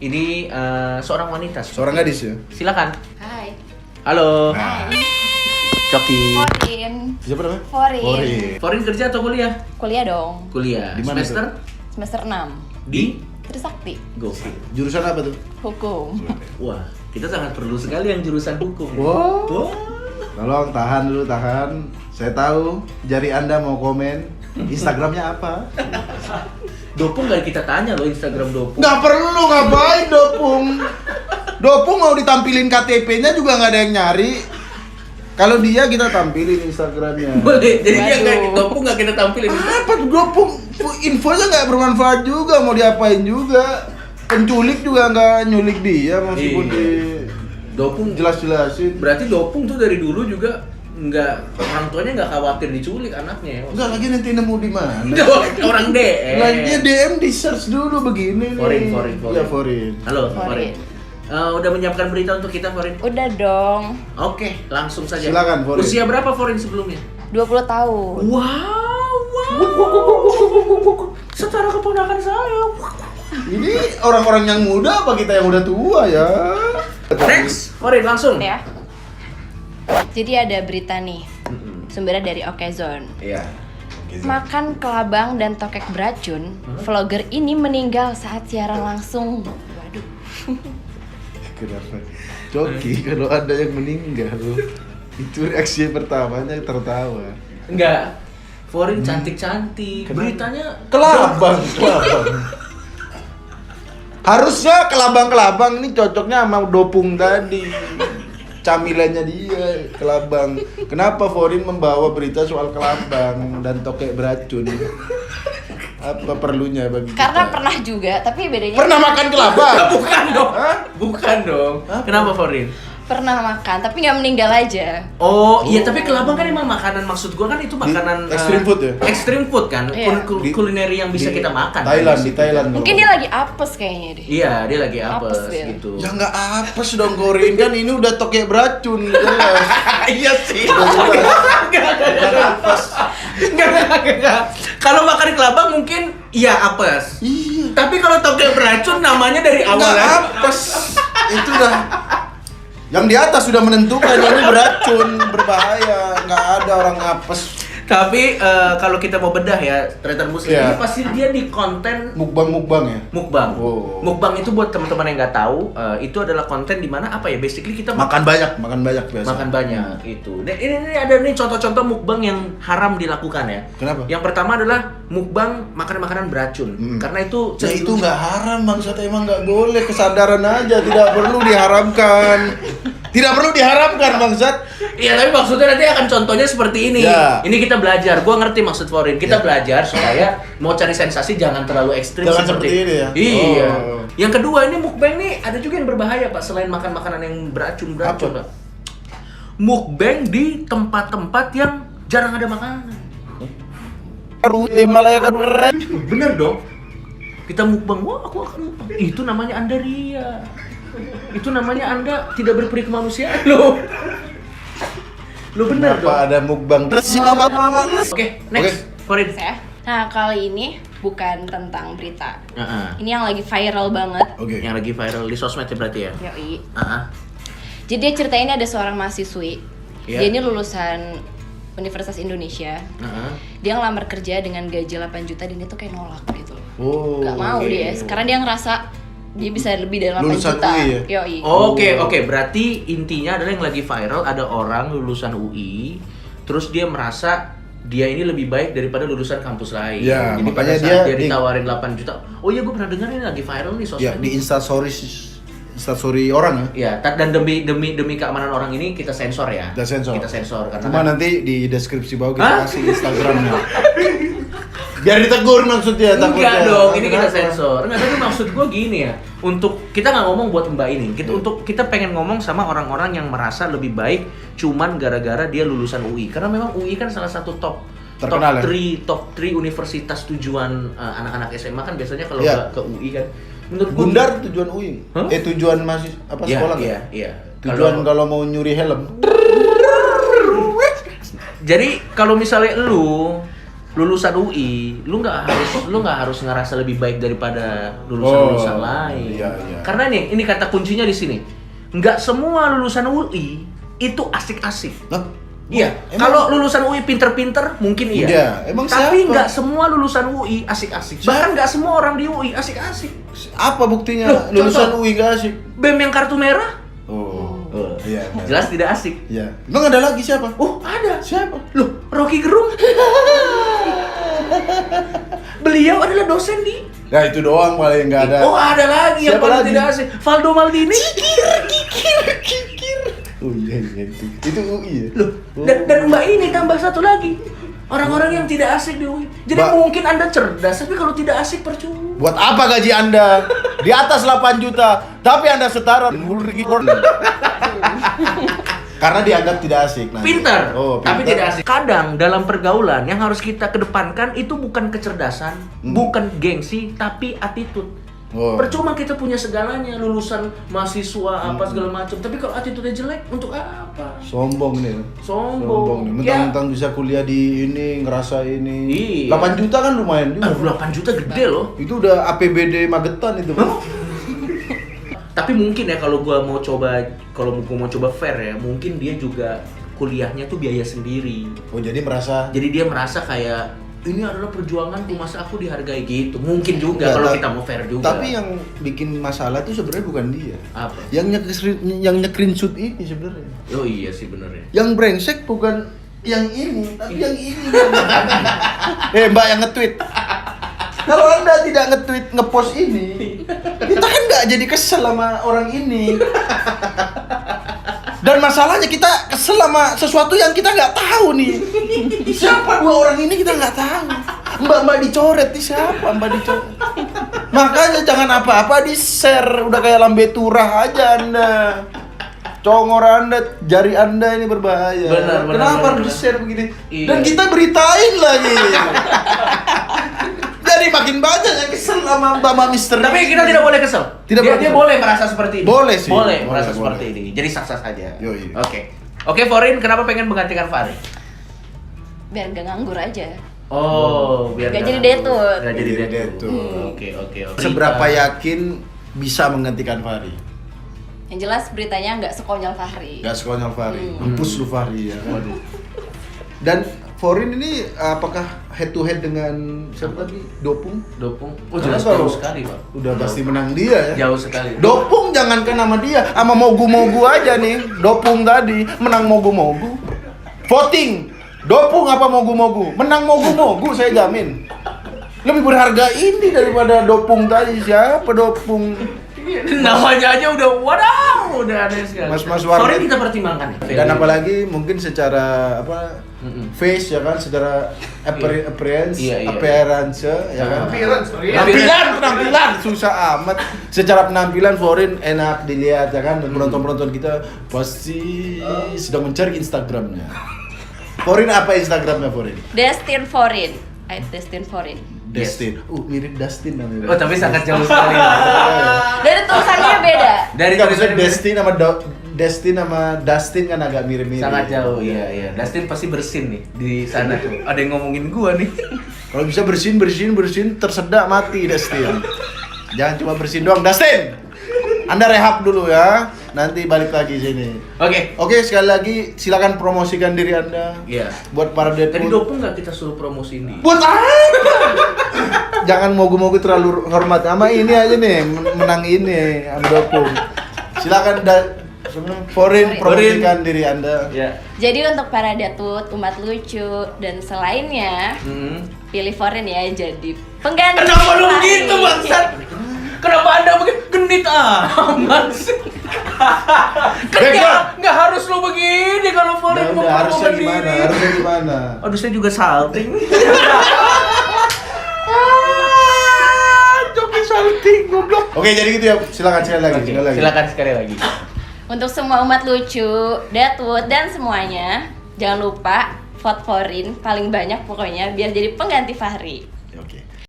Ini seorang wanita. Seorang gadis ya? Silakan. Hai. Halo. Hai. Coki. Forin. Siapa namanya? Forin. Forin kerja atau kuliah? Kuliah dong. Kuliah. Di mana Semester? Semester 6. Di Trisakti. Gokil. Jurusan apa tuh? Hukum. Wah, kita sangat perlu sekali yang jurusan hukum. Wow. Wah. Tolong tahan dulu, tahan. Saya tahu jari Anda mau komen. Instagramnya apa? Dopung gak kita tanya loh Instagram Dopung. Nggak perlu, ngapain Dopung? Dopung mau ditampilin KTP-nya juga nggak ada yang nyari. Kalau dia kita tampilin Instagramnya. Boleh, jadi dia Waduh. nggak Dopung nggak kita tampilin. Apa tuh Dopung? Infonya nggak bermanfaat juga, mau diapain juga. Penculik juga nggak nyulik dia meskipun Iya. di Dopung jelas-jelasin. berarti Dopung tuh dari dulu juga nggak, orang tuanya nggak khawatir diculik anaknya ya. Enggak lagi nanti nemu di mana? Orang DM. Lagi DM di search dulu begini nih. Forin. Ya Forin. Halo, Forin. Forin. Udah menyiapkan berita untuk kita, Forin? Udah dong. Oke, langsung saja. Silakan, Forin. Usia berapa Forin sebelumnya? 20 tahun. Wow. Setara keponakan saya. Ini orang-orang yang muda apa kita yang udah tua ya? Next, Forin langsung. Ya. Jadi ada berita nih. Sumbernya dari Okezone. Iya. Makan kelabang dan tokek beracun, vlogger ini meninggal saat siaran langsung. Waduh. Kenapa? Coki kalau ada yang meninggal itu reaksi pertamanya tertawa. Enggak. Forin cantik-cantik. Kenapa? Beritanya Kelabang. Harusnya kelabang ini cocoknya sama Dopung tadi. Camilannya dia kelabang. Kenapa Forin membawa berita soal kelabang dan tokek beracun? Apa perlunya bagi Karena kita? pernah juga, tapi bedanya Pernah makan kelabang? bukan dong. Hah? Bukan dong. Hah? Kenapa Forin? pernah makan, tapi nggak meninggal aja. Oh, iya, tapi kelabang kan emang makanan, maksud gua kan itu makanan extreme food ya? Extreme food kan, Iya. kulineri yang bisa Di kita makan. Thailand, kan, di situ. Thailand. Mungkin dia lagi apes kayaknya deh. Iya, dia lagi apes Apes dia. gitu. Ya nggak apes dong Korin, kan ini udah tokek beracun jelas. Iya sih. Bukan apes. Enggak. Kalau makan kelabang mungkin iya apes. Iya. Tapi kalau tokek beracun namanya dari awal Nggak aja. apes. Itu udah yang di atas sudah menentukan ini beracun, berbahaya, nggak ada orang apes. Tapi kalau kita mau bedah ya, Tretan Muslim Iya. ini pasti dia di konten Mukbang ya. mukbang. Oh. Mukbang itu buat teman-teman yang nggak tahu, itu adalah konten di mana apa ya? Basically kita Makan banyak biasa. makan banyak itu. Nah, ini ada nih contoh-contoh mukbang yang haram dilakukan ya. Kenapa? Yang pertama adalah mukbang makanan-makanan beracun. Karena itu Ya itu nggak haram bangsat, emang nggak boleh, kesadaran aja, tidak perlu diharamkan. Tidak perlu diharamkan bangsat. Iya, tapi maksudnya nanti akan contohnya seperti ini. Ya. Ini kita belajar. Gua ngerti maksud Forin. Kita Ya. belajar supaya mau cari sensasi jangan terlalu ekstrim Jangan seperti ini ya? Iya. Oh. Yang kedua ini mukbang nih ada juga yang berbahaya, Pak, selain makan makanan yang beracun, Apa? Pak. Mukbang di tempat-tempat yang jarang ada makanan. Bener dong. Kita mukbang, wah aku akan mukbang. Itu namanya Anda ria. Itu namanya Anda tidak berperi kemanusiaan loh. Lo bener dong. Kenapa ada mukbang terus? Oke, next. Forin. Ya. Nah, kali ini bukan tentang berita. Heeh. Ini yang lagi viral banget. Oke. Yang lagi viral di sosmed ya berarti ya? Yoi. Heeh. Jadi dia ceritainnya ada seorang mahasiswi. Iya. Dia ini lulusan Universitas Indonesia. Heeh. Dia ngelamar kerja dengan gaji 8 juta dan dia tuh kayak nolak gitu loh. Oh. Gak mau oke. dia, karena dia ngerasa dia bisa lebih dari 8 Lulusan juta. UI ya? Yoi. Oke, berarti intinya adalah yang lagi viral ada orang lulusan UI, terus dia merasa dia ini lebih baik daripada lulusan kampus lain. Ya, Jadi makanya pada saat dia ditawarin 8 juta. Oh iya, gue pernah dengar ini lagi viral nih sosmed. Ya di instastory orang ya. Ya, dan demi keamanan orang ini kita sensor ya. Kita sensor. Karena Cuma kan- nanti di deskripsi bawah kita Hah? kasih Instagramnya. Biar ditegur maksudnya. Enggak takutnya. dong, ini kita Kenapa? sensor. Enggak, tapi maksud gue gini ya. Untuk kita nggak ngomong buat Mbak ini. Kita pengen ngomong sama orang-orang yang merasa lebih baik cuman gara-gara dia lulusan UI. Karena memang UI kan salah satu Terkenal ya? top 3 universitas tujuan anak-anak SMA kan biasanya kalau Iya. ke UI kan. Menurut gua Gundar tujuan UI. Hah? Tujuan masih apa Iya, sekolah kan? iya. Tujuan kalau mau nyuri helm. Jadi kalau misalnya lu lulusan UI, lu nggak harus ngerasa lebih baik daripada lulusan lain. Iya. Karena nih, ini kata kuncinya di sini. Nggak semua lulusan UI itu asik-asik. Lah, Iya, kalau lulusan UI pinter-pinter mungkin iya. Iya, emang tapi siapa? nggak semua lulusan UI asik-asik. Bahkan nggak semua orang di UI asik-asik. apa buktinya Loh, lulusan contoh. UI gak asik? BEM yang kartu merah, Iya. jelas tidak asik. Iya. Emang ada lagi siapa? Oh, ada. Siapa? Loh, Rocky Gerung. Beliau adalah dosen di. Nah, itu doang paling nggak ada. Oh, ada lagi yang Siapa paling lagi? tidak asik. Valdo Maldini. Kikir. Oh iya itu. Itu UI ya. Loh, dan Mbak ini tambah satu lagi. Orang-orang yang tidak asik di UI. Jadi mungkin Anda cerdas, tapi kalau tidak asik percuma. Buat apa gaji Anda? Di atas 8 juta, tapi Anda setara karena dianggap tidak asik. Nanti. Pintar, Oh, tapi pintar. tidak asik. Kadang dalam pergaulan yang harus kita kedepankan itu bukan kecerdasan, bukan gengsi, tapi attitude. Oh. Percuma kita punya segalanya, lulusan mahasiswa apa segala macam, tapi kalau attitude-nya jelek, untuk apa? Sombong nih. Sombong. nih. Mentang-mentang bisa kuliah di ini, ngerasa ini. Iya. 8 juta kan lumayan juga. 8 juta gede loh. Itu udah APBD Magetan itu. Tapi mungkin ya kalau gua mau coba fair ya, mungkin dia juga kuliahnya tuh biaya sendiri. Oh, jadi merasa Jadi dia merasa kayak ini adalah perjuanganku, masa aku dihargai gitu. Mungkin juga Enggak, kalau ta- kita mau fair juga. Tapi yang bikin masalah tuh sebenarnya bukan dia. Apa? Yang nge-screenshot ini sebenarnya. Oh iya sih bener ya. Yang brengsek bukan yang ini, tapi yang ini. Mbak yang nge-tweet. Kalau Anda tidak nge-tweet, nge-post ini, kita kan nggak jadi kesel sama orang ini. Dan masalahnya kita kesel sama sesuatu yang kita nggak tahu nih. Siapa dua orang ini kita nggak tahu. Mbak dicoret nih siapa? Mbak dicoret. Makanya jangan apa-apa di-share. Udah kayak lambe turah aja Anda. Congor Anda, jari Anda ini berbahaya. Benar, Kenapa harus benar. di-share begini? Iya. Dan kita beritain lagi. Jadi makin banyak yang kesel sama Mbak Mister. Tapi kita tidak boleh kesel. Tidak dia, boleh dia kesel. boleh merasa seperti ini. Boleh sih. Boleh Boleh, merasa boleh. seperti ini. Jadi sah-sah saja. Yoi. Oke, Forin, kenapa pengen menggantikan Fahri? Biar gak nganggur aja. Oh, biar Nggak jadi nganggur. detut. Nggak jadi Nggak jadi detut. detut. Oke. Seberapa yakin bisa menggantikan Fahri? Yang jelas beritanya nggak sekonyol Fahri. Gak sekonyol Fahri. Mampus lu Fahri ya kan. Dan Forin ini apakah head to head dengan siapa tadi? Dopung? Dopung? Oh Karena jelas kalau jauh sekali Pak. Udah pasti menang dia ya. Jauh sekali. Dopung jangankan sama dia, sama mogu-mogu aja nih. Dopung tadi menang mogu-mogu. Voting. Dopung apa mogu-mogu? Menang mogu-mogu saya jamin. Lebih berharga ini daripada dopung tadi. Siapa dopung? Namanya aja udah wadaw, udah aneh sekali. Mas warnet. Forin kita pertimbangkan ya. Dan apalagi mungkin secara apa? Face ya kan, secara appearance, Iya. appearance ya kan. Penampilan. Penampilan susah amat. Secara penampilan Forin enak dilihat ya kan, dan penonton-penonton kita pasti sedang mencari Instagramnya. Forin apa Instagramnya Forin? Destin Forin. Destin Forin. Destin. Mirip Dustin namanya. Oh tapi sangat jauh sekali. Dari tulisannya beda. Dari Enggak, maksudnya tulisan Destin sama Dustin kan agak mirip-mirip. sangat jauh, iya. Dustin pasti bersin nih di sana tuh. Ada yang ngomongin gua nih. Kalau bisa bersin tersedak mati Dustin. Jangan cuma bersin doang, Dustin. Anda rehab dulu ya. Nanti balik lagi sini. Oke. Sekali lagi silakan promosikan diri Anda. Iya. Buat para Tadi Deadpool. dopung nggak kita suruh promosiin dia? Buat apa? Jangan mogu-mogu terlalu hormat sama ini aja nih, menang ini sama Dopung. Silakan Forin promosikan diri Anda. Ya. Jadi untuk para datut, umat lucu, dan selainnya, pilih Forin ya jadi pengganti. Kenapa lu Fahri. begitu bangsat? Kenapa Anda begitu genit amat sih? Kan nggak harus lu begini kalau Forin mau Harusnya promokan gimana? diri. Harusnya gimana? Aduh saya juga salting. Joki salting goblok. Oke, jadi gitu ya. Silakan sekali lagi. Silakan sekali lagi. Untuk semua umat lucu, datut, dan semuanya, jangan lupa vote Forin paling banyak pokoknya biar jadi pengganti Fahri.